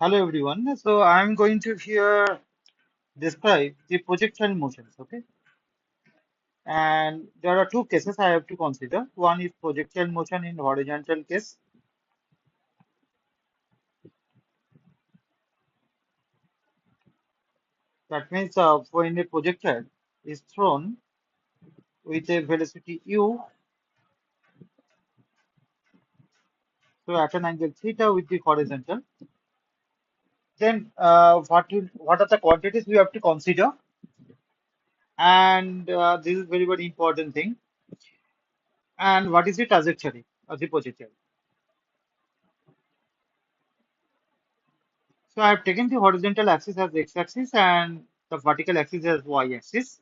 Hello everyone. So I'm going to here describe the projectile motions, okay? And there are two cases I have to consider. One is projectile motion in horizontal case. That means when a projectile is thrown with a velocity u, so at an angle theta with the horizontal, then what are the quantities we have to consider? And this is very important thing. And what is the trajectory of the projectile? So I have taken the horizontal axis as x-axis and the vertical axis as y-axis.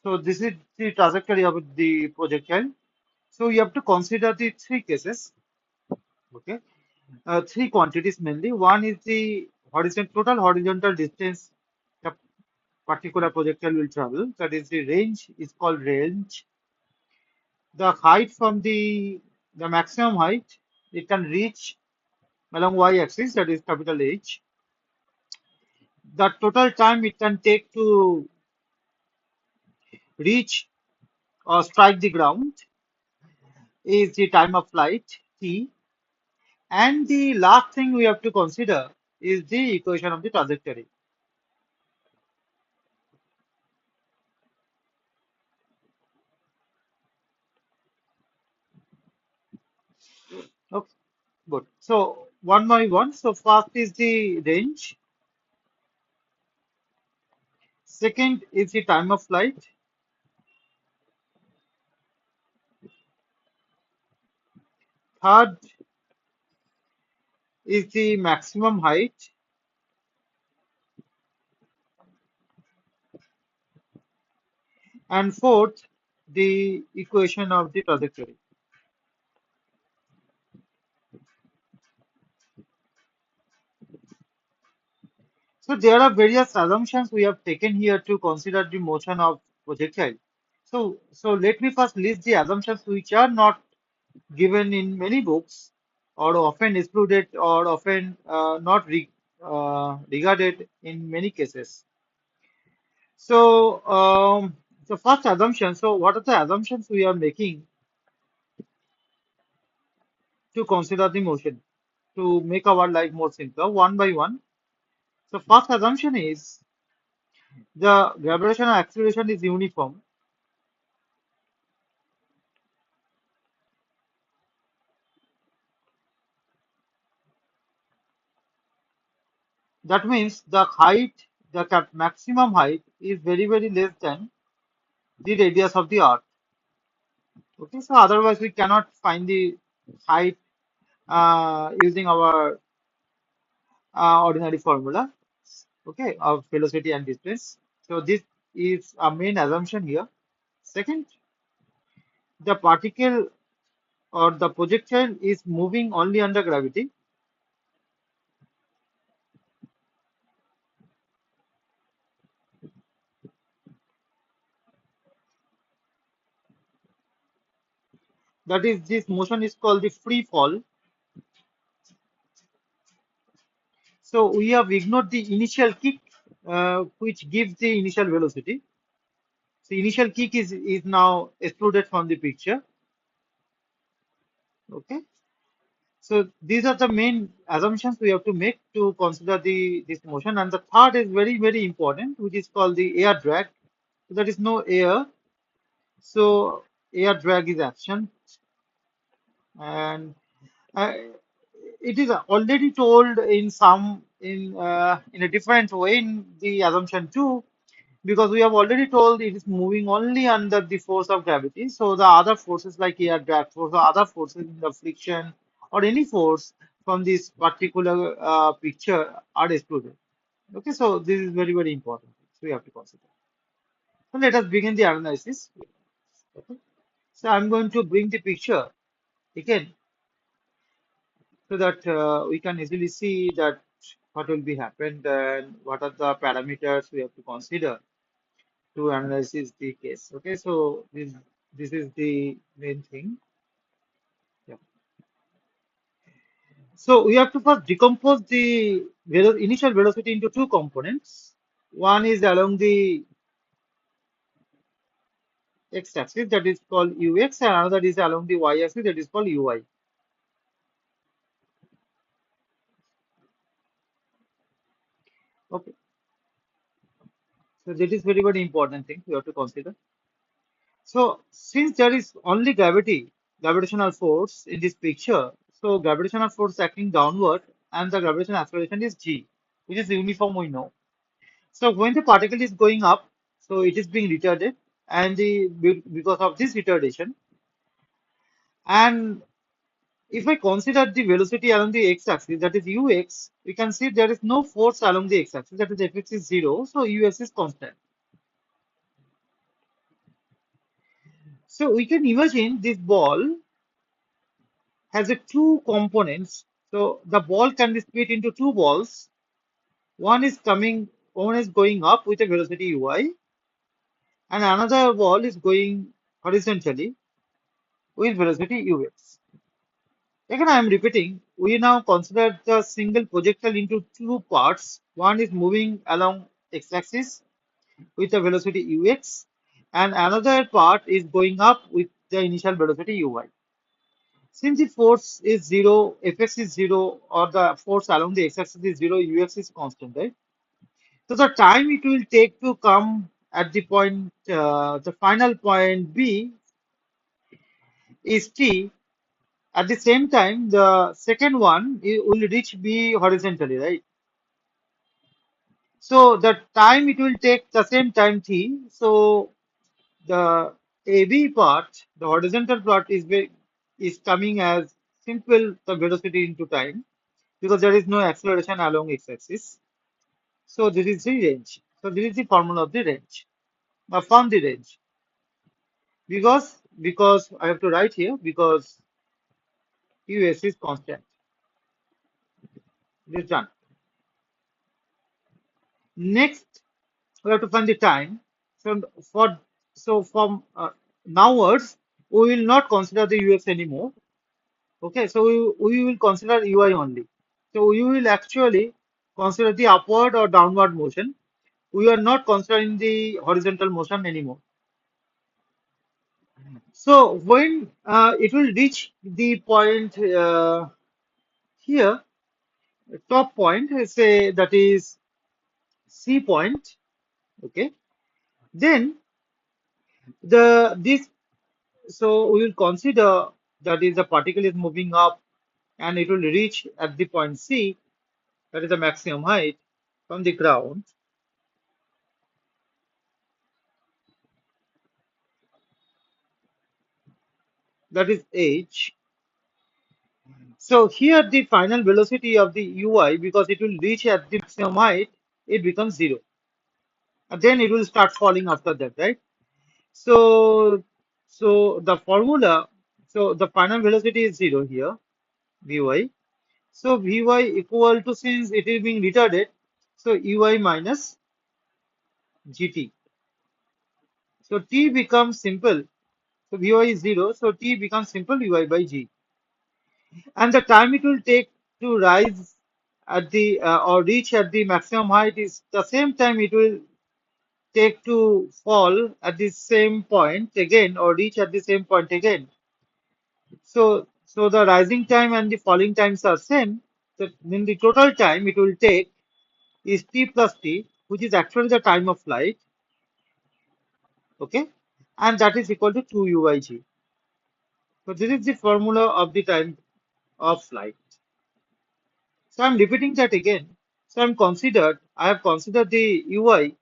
So this is the trajectory of the projectile. So you have to consider the three cases, okay? Three quantities mainly. One is the total horizontal distance the particular projectile will travel. That is the range is called range. The height from the maximum height it can reach along y-axis, that is capital H. The total time it can take to reach or strike the ground is the time of flight t, and the last thing we have to consider is the equation of the trajectory. Okay, good. So one by one. So first is the range, second is the time of flight, third is the maximum height, and fourth the equation of the trajectory. So there are various assumptions we have taken here to consider the motion of projectile. So let me first list the assumptions which are not given in many books or often excluded or often not regarded in many cases. So, the first assumption, so what are the assumptions we are making to consider the motion to make our life more simpler one by one? So, first assumption is the gravitational acceleration is uniform. That means the height, the maximum height is very less than the radius of the Earth. Okay, so otherwise we cannot find the height using our ordinary formula, okay, of velocity and distance. So this is a main assumption here. Second, the particle or the projectile is moving only under gravity. That is, this motion is called the free fall. So we have ignored the initial kick, which gives the initial velocity. So initial kick is now excluded from the picture. Okay. So these are the main assumptions we have to make to consider the this motion. And the third is very important, which is called the air drag. So there is no air, so air drag is absent, and uh, it is already told in some in a different way in the assumption too, because we have already told it is moving only under the force of gravity. So the other forces like air drag force or other forces in the friction or any force from this particular picture are excluded. Okay, so this is very important. So we have to consider. So let us begin the analysis. Okay. So I'm going to bring the picture again so that we can easily see that what will be happened and what are the parameters we have to consider to analyze the case. Okay, so This is the main thing. Yeah. So we have to first decompose the initial velocity into two components. One is along the x-axis, that is called ux, and another is along the y-axis, that is called uy. Okay. So that is very, very important thing we have to consider. So since there is only gravitational force in this picture, so gravitational force acting downward and the gravitational acceleration is g, which is uniform we know. So when the particle is going up, so it is being retarded, and because of this retardation, and if I consider the velocity along the x-axis, that is ux, we can see there is no force along the x-axis, that is fx is zero, so ux is constant. So we can imagine this ball has a two components. So the ball can be split into two balls. One is going up with a velocity uy, and another ball is going horizontally with velocity ux. Again, I am repeating, we now consider the single projectile into two parts. One is moving along x-axis with a velocity ux, and another part is going up with the initial velocity uy. Since the force is zero, Fx is zero, or the force along the x-axis is zero, Ux is constant, right? So the time it will take to come at the point, the final point B is t. At the same time, the second one will reach B horizontally, right? So the time it will take the same time t. So the AB part, the horizontal part is coming as simple the velocity into time, because there is no acceleration along x-axis. So this is the range. So this is the formula of the range. From the range. Because I have to write here because US is constant. It is done. Next, we have to find the time. So for from nowwards, we will not consider the US anymore. Okay, so we will consider UI only. So we will actually consider the upward or downward motion. We are not considering the horizontal motion anymore. So when it will reach the point here, top point, say that is C point, okay, then this, so we will consider that is the particle is moving up and it will reach at the point C, that is the maximum height from the ground, that is h. So here the final velocity of the ui, because it will reach at the maximum height, it becomes zero. And then it will start falling after that, right? So, so the formula, so the final velocity is zero here, Vy. So Vy equal to, since it is being retarded, so Ey minus Gt. So T becomes simple. So Vy is zero, so T becomes simple Ui by G. And the time it will take to rise at the or reach at the maximum height is the same time it will take to fall at the same point again or reach at the same point again. So the rising time and the falling times are same. So then the total time it will take is t plus t, which is actually the time of flight, okay, and that is equal to 2 uig. So this is the formula of the time of flight. So I'm repeating that again. So I have considered the ui,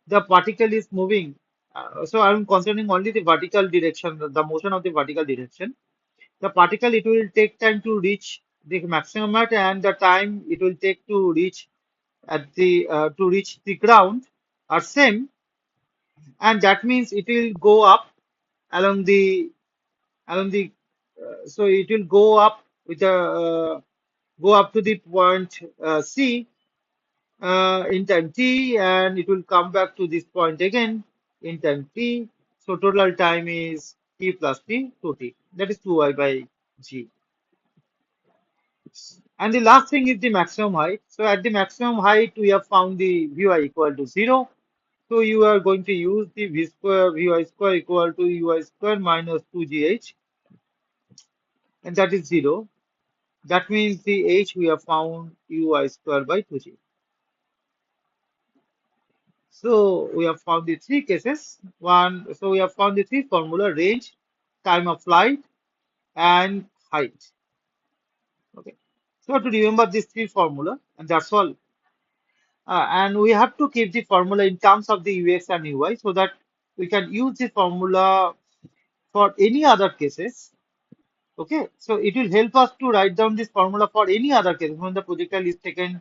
the particle is moving. So I'm considering only the vertical direction, the motion of the vertical direction. The particle, it will take time to reach the maximum height, and the time it will take to reach at the to reach the ground are same, and that means it will go up along the so it will go up with a go up to the point C in time t, and it will come back to this point again in time t. So total time is t plus t to t. That is 2y by g. And the last thing is the maximum height. So at the maximum height, we have found the Vy equal to 0. So you are going to use the V square, Vy square equal to Uy square minus 2gh, and that is 0. That means the h we have found Uy square by 2g. So we have found the three cases. So we have found the three formula: range, time of flight, and height. Okay. So to remember these three formula, and that's all. And we have to keep the formula in terms of the ux and uy so that we can use the formula for any other cases. Okay, so it will help us to write down this formula for any other case when the projectile is taken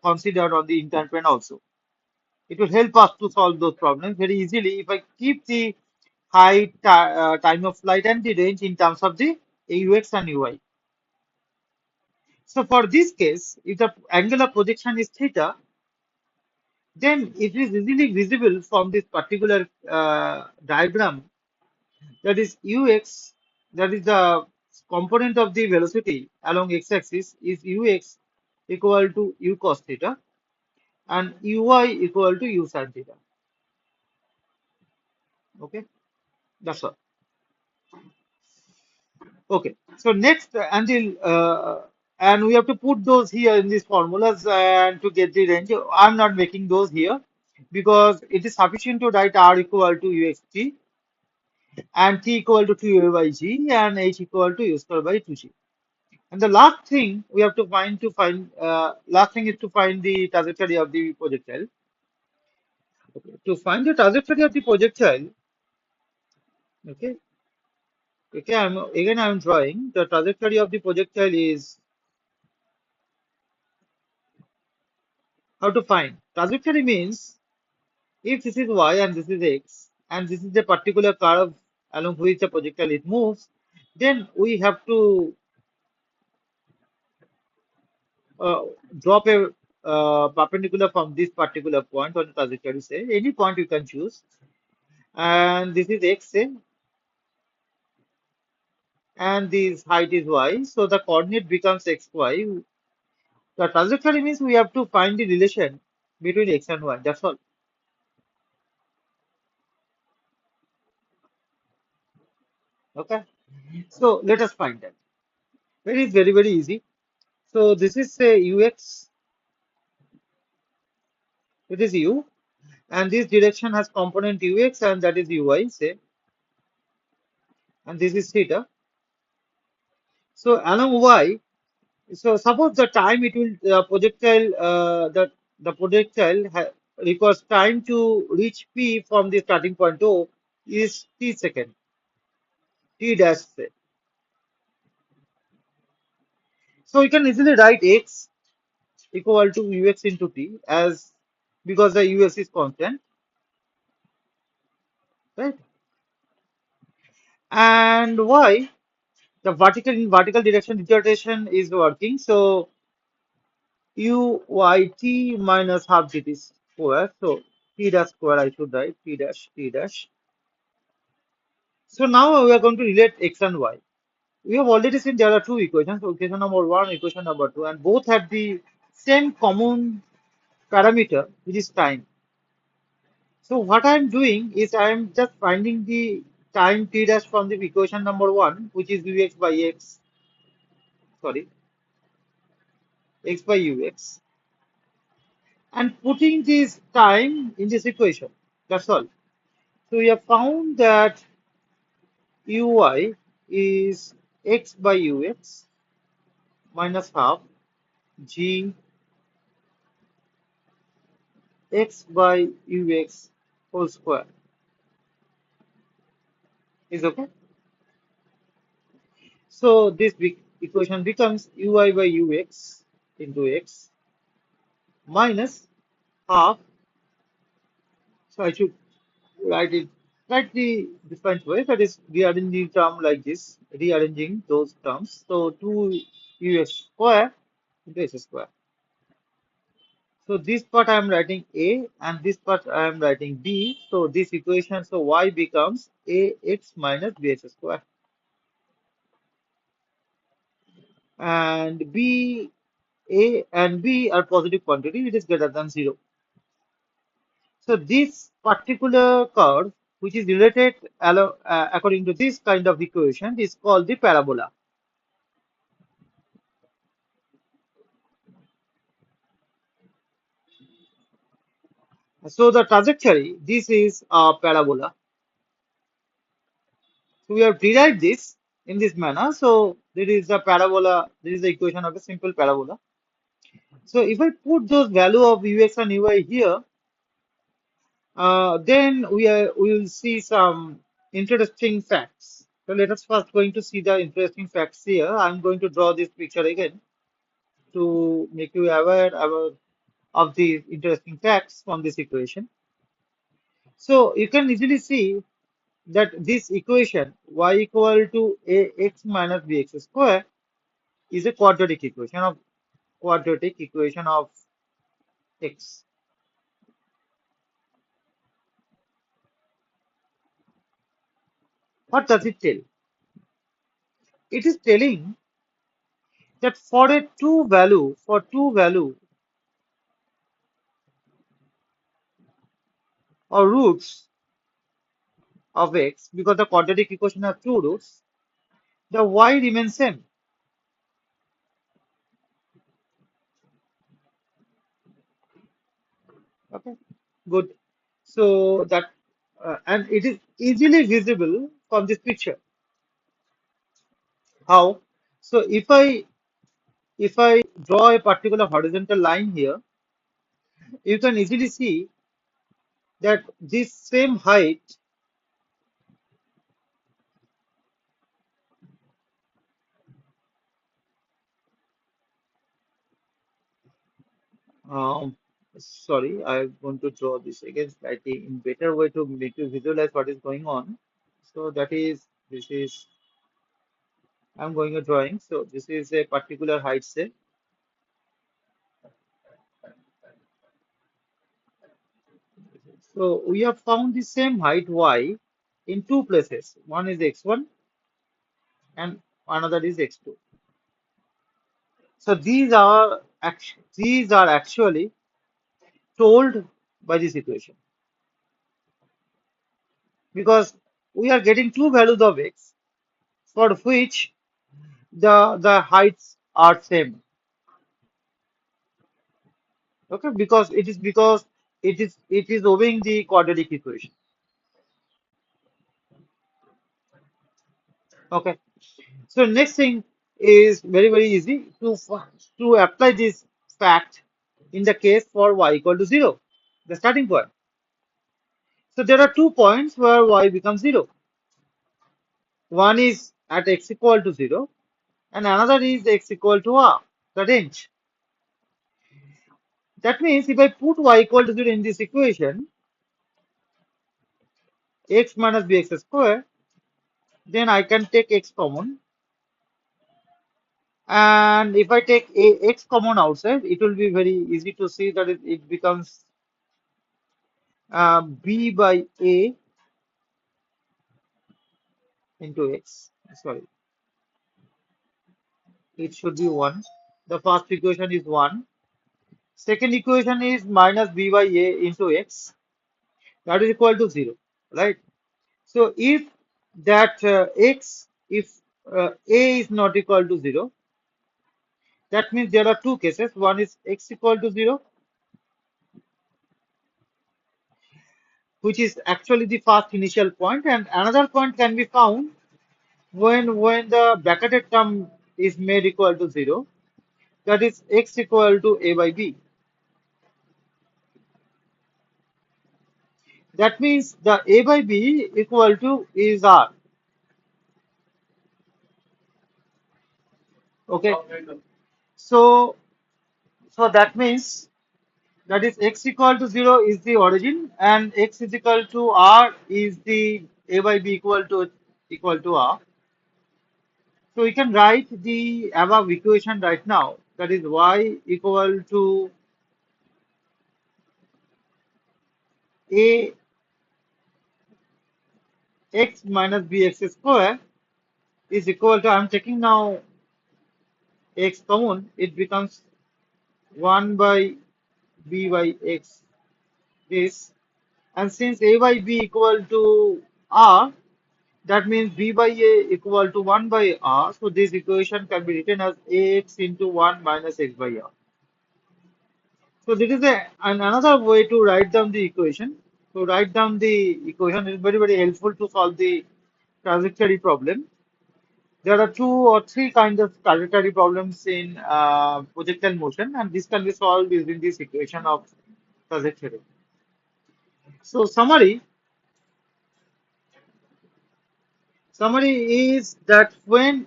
considered on the intern pen also. It will help us to solve those problems very easily if I keep the height, time of flight, and the range in terms of the ux and uy. So for this case, if the angular projection is theta, then it is easily visible from this particular diagram, that is ux, that is the component of the velocity along x-axis is ux equal to u cos theta and uy equal to u sin theta. Okay, that's all. Okay, so next and we have to put those here in these formulas and to get the range. I'm not making those here because it is sufficient to write r equal to uxt and t equal to 2 by g and h equal to u square by 2g. And the last thing we have to last thing is to find the trajectory of the projectile. Okay. To find the trajectory of the projectile, okay, I'm drawing the trajectory of the projectile is how to find. Trajectory means if this is y and this is x and this is the particular curve along which the projectile it moves, then we have to uh, drop a perpendicular from this particular point on the trajectory. Say any point you can choose, and this is x, say, and this height is y. So the coordinate becomes xy. The trajectory means we have to find the relation between x and y. That's all. Okay. So let us find that. It is very very easy. So this is say ux. It is u, and this direction has component ux, and that is uy. Say, and this is theta. So along y. So suppose the time it will projectile the projectile requires time to reach P from the starting point O is t second, t dash say. So you can easily write x equal to ux into t as because the us is constant, right? And y the vertical in vertical direction dissertation is working. So u y t minus half dt square. So t dash square I should write t dash. So now we are going to relate x and y. We have already seen there are two equations, so equation number one, equation number two, and both have the same common parameter, which is time. So what I am doing is I am just finding the time t dash from the equation number one, which is ux by x, sorry, x by ux, and putting this time in this equation. That's all. So we have found that uy is x by ux minus half g x by ux whole square is okay. So this equation becomes uy by ux into x minus half. So I should write it slightly different way. That is rearranging term like this, rearranging those terms. So 2 ux square into s square. So this part I am writing A and this part I am writing B. So this equation, so y becomes ax minus bx square. And B, A and B are positive quantity, it is greater than 0. So this particular curve, which is related according to this kind of equation, is called the parabola. So the trajectory, this is a parabola. So we have derived this in this manner. So there is a parabola, there is the equation of a simple parabola. So if I put those value of ux and uy here, then we will see some interesting facts. So let us first going to see the interesting facts here. I'm going to draw this picture again to make you aware of the interesting facts from this equation. So you can easily see that this equation y equal to ax minus bx square is a quadratic equation of x. What does it tell? It is telling that for two value or roots of x, because the quadratic equation has two roots, the y remains same. Okay, good. So that and it is easily visible from this picture. How? So if I draw a particular horizontal line here, you can easily see that this same height, um, sorry, I'm going to draw this again slightly in better way to make you visualize what is going on. So this is, I'm going a drawing. So this is a particular height say. So we have found the same height y in two places. One is x1 and another is x2. So these are actually told by this equation, because we are getting two values of x for which the heights are same. Okay, because it is obeying the quadratic equation. Okay, so next thing is very easy to apply this fact in the case for y equal to 0, the starting point. So there are 2 points where y becomes 0. One is at x equal to 0 and another is x equal to r, the range. That means if I put y equal to 0 in this equation, x minus bx square, then I can take x common. And if I take x common outside, it will be very easy to see that it becomes b by a into x. Sorry, it should be 1. The first equation is 1. Second equation is minus b by a into x. That is equal to 0, right? So if if a is not equal to 0, that means there are two cases. One is x equal to 0, which is actually the first initial point, and another point can be found when the bracketed term is made equal to 0, that is x equal to a by b. That means the a by b equal to is r. Okay. So that means that is x equal to 0 is the origin and x is equal to r is the a by b equal to r. So we can write the above equation right now. That is y equal to a x minus bx square is equal to, I'm taking now x common, it becomes 1 by b by x this. And since a by b equal to r, that means b by a equal to 1 by r. So this equation can be written as ax into 1 minus x by r. So this is another way to write down the equation. To write down the equation is very, very helpful to solve the trajectory problem. There are two or three kinds of trajectory problems in projectile motion, and this can be solved using this equation of trajectory. So summary is that when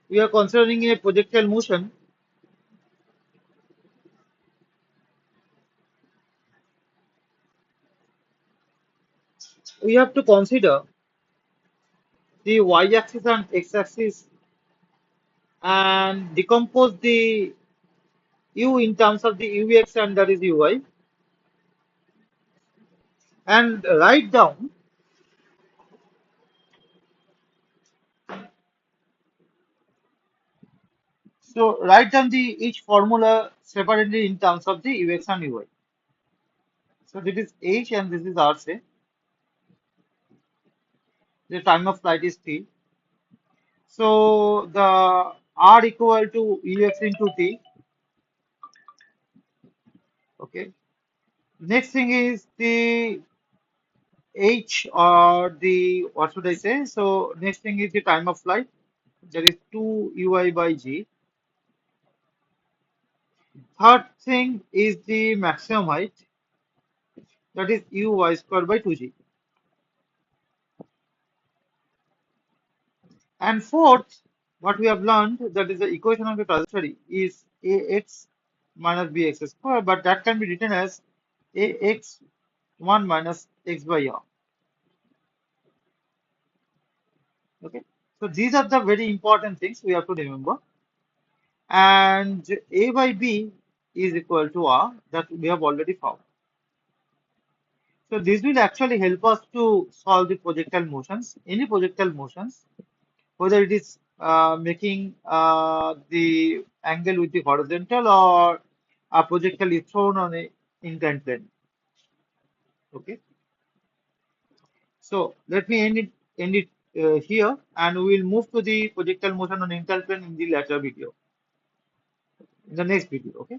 we are considering a projectile motion, we have to consider the y-axis and x-axis and decompose the u in terms of the ux and that is uy, and write down the each formula separately in terms of the ux and uy. So this is h and this is r, say the time of flight is t. So the r equal to ux into t. Okay. Next thing is the h, or the, what should I say? So next thing is the time of flight. That is 2 ui by g. Third thing is the maximum height. That is uy square by 2g. And fourth, what we have learned, that is the equation of the trajectory is ax minus bx square, but that can be written as ax 1 minus x by r. Okay. So these are the very important things we have to remember. And a by b is equal to r, that we have already found. So this will actually help us to solve the projectile motions, any projectile motions, whether it is making the angle with the horizontal or a projectile is thrown on a inclined plane. Okay. So let me end it here, and we will move to the projectile motion on inclined plane in the later video, in the next video. Okay.